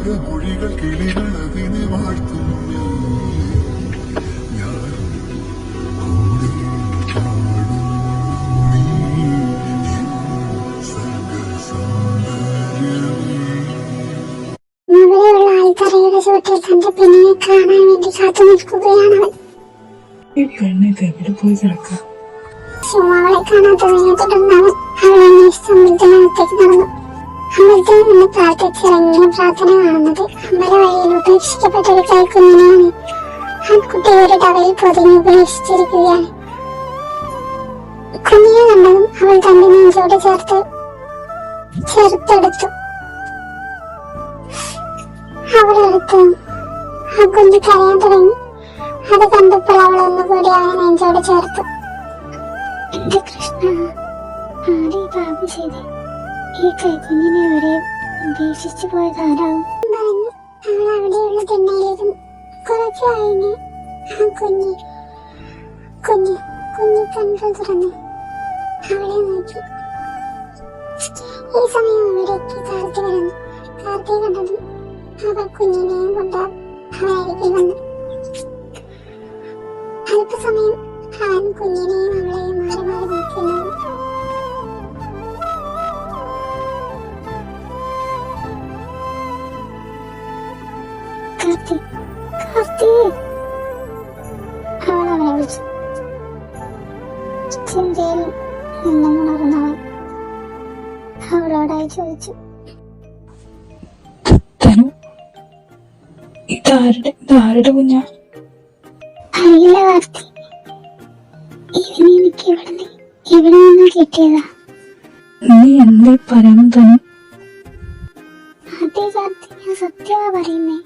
മധുരമൊഴികൾ കിളികൾ അതിനെ വാഴ്ത്തുന്നു. അവിടെയുള്ള ആൽത്തറയുടെ ചുവട്ടിൽ തന്റെ പെണ്ണിനെ കാണാൻ വേണ്ടി കാത്തു നിൽക്കുകയാണ് അവൻ. ഈ പെണ്ണിത് എവിടെ പോയി കിടക്കാം? അവളെ കാണാത്തതിനെ തുടർന്ന് അവൻ അവളെ അന്വേഷിച്ച് അമ്പലത്തിനകത്തേക്ക് നടന്നു. അമ്പലത്തിൽ നിന്ന് പ്രാർത്ഥിച്ചിറങ്ങിയ പ്രാർത്ഥന കാണുന്നത് അമ്പലവഴിയിൽ ഉപേക്ഷിക്കപ്പെട്ട ഒരു കൈക്കുഞ്ഞിനെയാണ്. ആൺകുട്ടി ഒരു ടവയിൽ പൊതിഞ്ഞ് ഉപേക്ഷിച്ചിരിക്കുകയാണ്. കുഞ്ഞിനെ കണ്ടതും അവൾ തന്റെ നെഞ്ചോട് ചേർത്തെടുത്തു. അവളെടുത്ത് ആ കുഞ്ഞ് കരയാൻ തുടങ്ങി. അത് കണ്ടപ്പോൾ അവൾ ഒന്നുകൂടി അവനെ നെഞ്ചോട് ചേർത്തു. എന്റെ കൃഷ്ണ, ആരെ പാപം ചെയ്ത് ഈ കൈക്കുഞ്ഞിനെ ഇവിടെ ഉപേക്ഷിച്ചു പോയതാരാവും പറഞ്ഞ് അവൾ അവിടെയുള്ള തിണ്ണയിലിരുന്നു. കുറച്ചു കഴിഞ്ഞ് ആ കുഞ്ഞ് കണ്ണുകൾ തുറന്ന് അവളെ നോക്കി. ഈ സമയം അവിടേക്ക് കാർത്തി വരുന്നു. കാർത്തി കണ്ടതും അവൾ കുഞ്ഞിനെയും കൊണ്ട് അവനരികിൽ വന്നു. അല്പസമയം അവൻ കുഞ്ഞിനെയും അവളെയും മാറി മാറി നോക്കുന്നു. അവൾ അവനെ വിളിച്ചു. ചിന്തയിൽ നിന്നും ഉണർന്നവൻ അവളോടായി ചോദിച്ചു, ഇതാരുടെ കുഞ്ഞാ? അറിയില്ല കാർത്തി, ഇവനെ എനിക്ക് ഇവിടെ നിന്ന് കിട്ടിയതാ. നീ എന്തേ പറയുന്നു തനു? അതേ കാർത്തി, ഞാൻ സത്യമാ പറയുന്നേ.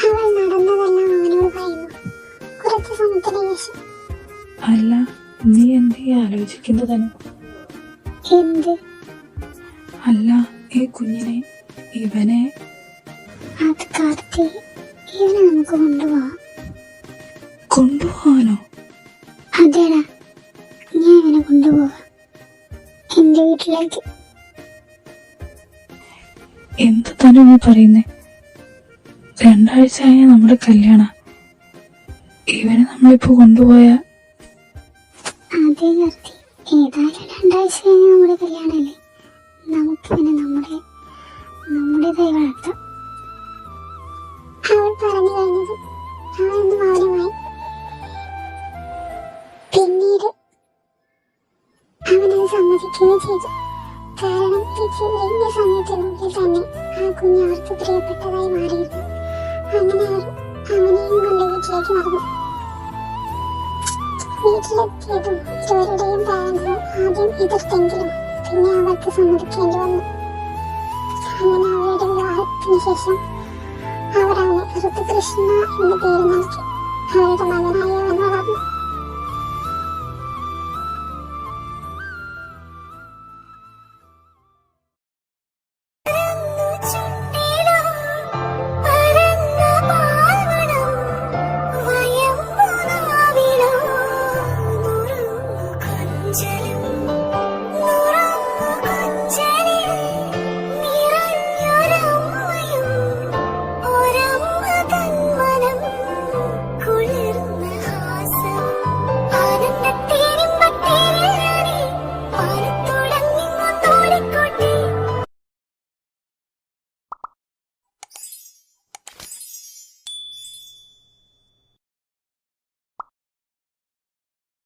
അവൾ നടന്നതെല്ലാം അവനോട് പറയുന്നു. കുറച്ചു സമയത്തിന് ശേഷം, അല്ല, നീ എന്തേ ആലോചിക്കുന്നത് തനു? എന്ത്? അല്ല, ഈ കുഞ്ഞിനെ, ഇവനെ. അത് കാർത്തി, ഇവനെ നമുക്ക് കൊണ്ടുപോവാനോ? അതേടാ, ഞാൻ ഇവനെ കൊണ്ടുപോവാ എന്റെ വീട്ടിലേക്ക്. എന്ത് തന്നെ നീ പറയുന്നേ? 2 ആഴ്ചയായ നമ്മുടെ കല്യാണം, ഇവനെ നമ്മളിപ്പോ കൊണ്ടുപോയാ? അതേ കാർത്തി, ഏതായാലും 2 ആഴ്ച കഴിഞ്ഞ നമ്മുടെ കല്യാണല്ലേ, നമുക്കിവനെ നമ്മുടേതായി വളർത്താം. അവൾ പറഞ്ഞു കഴിഞ്ഞത് അവനൊന്ന് മൗനമായി. പിന്നീട് അവനത് സമ്മതിക്കുകയും ചെയ്തു. കാരണം ഈ ചുരുങ്ങിയ സമയത്തിനുള്ളിൽ തന്നെ ആ കുഞ്ഞ് അവർക്ക് പ്രിയപ്പെട്ടതായി മാറിയിരുന്നു. അങ്ങനെ അവർ അവനെയും കൊണ്ട് വീട്ടിലേക്ക് നടന്നു. വീട്ടിലെത്തിയതും ഇരുവരുടെയും പാരന്റ്സ് ആദ്യം എതിർത്തെങ്കിലും പിന്നെ അവർക്ക് സമ്മതിക്കേണ്ടി വന്നു. അങ്ങനെ അവരുടെ വിവാഹത്തിന് ശേഷം അവർ അവന് ഋതുകൃഷ്ണ എന്ന പേര് നൽകി. അവരുടെ മകനായി അവൻ വളർന്നു.